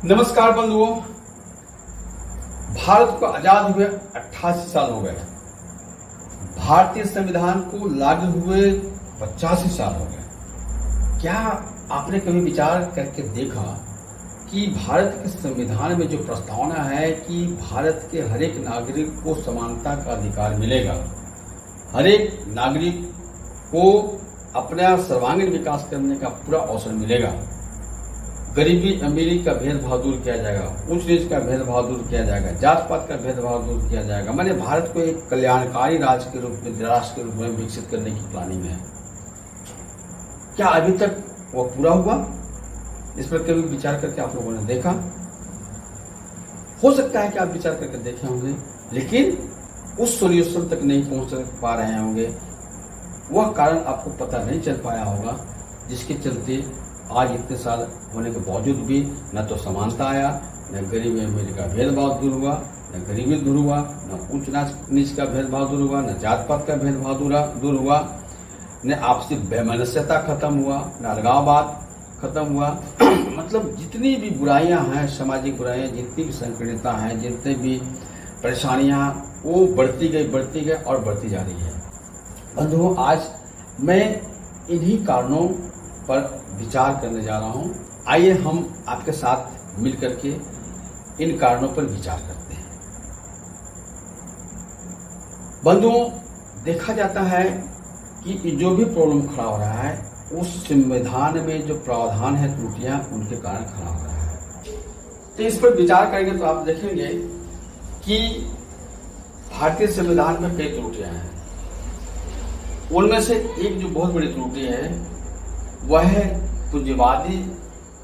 नमस्कार बंधुओं। भारत को आजाद हुए 88 साल हो गए। भारतीय संविधान को लागू हुए 85 साल हो गए। क्या आपने कभी विचार करके देखा कि भारत के संविधान में जो प्रस्तावना है कि भारत के हर एक नागरिक को समानता का अधिकार मिलेगा, हर एक नागरिक को अपना सर्वांगीण विकास करने का पूरा अवसर मिलेगा, गरीबी अमीरी का भेदभाव दूर किया जाएगा, उच्च नीच का भेदभाव दूर किया जाएगा, जात पात का भेदभाव दूर किया जाएगा। मैंने भारत को एक कल्याणकारी राज्य के रूप में, राष्ट्र के रूप में विकसित करने की प्लानिंग है। क्या अभी तक वो पूरा हुआ? इस पर कभी विचार करके आप लोगों ने देखा? हो सकता है कि आप विचार करके देखे होंगे, लेकिन उस सोल्यूशन तक नहीं पहुंच पा रहे होंगे। वह कारण आपको पता नहीं चल पाया होगा, जिसके चलते आज इतने साल होने के बावजूद भी न तो समानता आया, न गरीबी अमीरी का भेदभाव दूर हुआ, न गरीबी दूर हुआ, न उच्च नीच का भेदभाव दूर हुआ, न जात पात का भेदभाव दूर हुआ, न आपसी वैमनस्यता खत्म हुआ, न अलगाववाद खत्म हुआ। मतलब जितनी भी बुराइयां हैं, सामाजिक बुराइयां, जितनी भी संकीर्णता है, जितनी भी परेशानियां, वो बढ़ती गई और बढ़ती जा रही है। बंधुओं, आज मैं इन्हीं कारणों पर विचार करने जा रहा हूं। आइए हम आपके साथ मिलकर के इन कारणों पर विचार करते हैं। बंधुओं, देखा जाता है कि जो भी प्रॉब्लम खड़ा हो रहा है, उस संविधान में जो प्रावधान है, त्रुटियां, उनके कारण खड़ा हो रहा है। तो इस पर विचार करेंगे तो आप देखेंगे कि भारतीय संविधान में कई त्रुटियां हैं। उनमें से एक जो बहुत बड़ी त्रुटि है वह है पूंजीवादी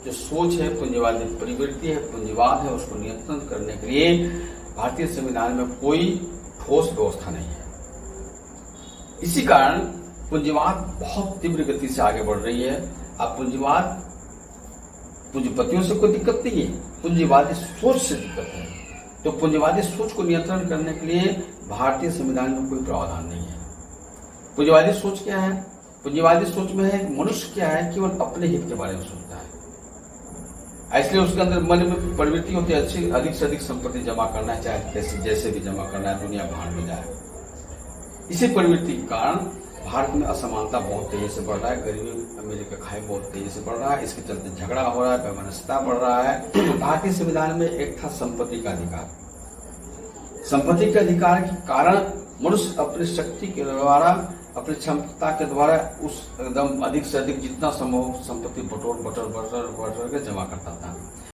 जो सोच है, पूंजीवादी प्रवृत्ति है, पूंजीवाद है। उसको नियंत्रण करने के लिए भारतीय संविधान में कोई ठोस व्यवस्था नहीं है। इसी कारण पूंजीवाद बहुत तीव्र गति से आगे बढ़ रही है। अब पूंजीवाद, पूंजीपतियों से कोई दिक्कत नहीं है, पूंजीवादी सोच से दिक्कत है। तो पूंजीवादी सोच को नियंत्रण करने के लिए भारतीय संविधान में कोई प्रावधान नहीं है। पूंजीवादी सोच क्या है? पूंजीवादी सोच में है मनुष्य क्या है, केवल अपने हित के बारे में सोचता है। इसलिए उसके अंदर मन में प्रवृत्ति होती है अधिक से अधिक संपत्ति जमा करना है, चाहे जैसे भी जमा करना है, दुनिया भाड़ में जाए। इसी प्रवृत्ति के कारण भारत में असमानता बहुत तेजी से बढ़ रहा है, गरीबी अमीरी का खाई बहुत तेजी से बढ़ रहा है। इसके चलते झगड़ा हो रहा है, वैमनस्यता बढ़ रहा है। भारतीय संविधान में एक था संपत्ति का अधिकार। संपत्ति के अधिकार के कारण मनुष्य अपनी शक्ति के द्वारा, अपनी क्षमता के द्वारा उस एकदम अधिक से अधिक जितना संभव संपत्ति बटोर के जमा करता था।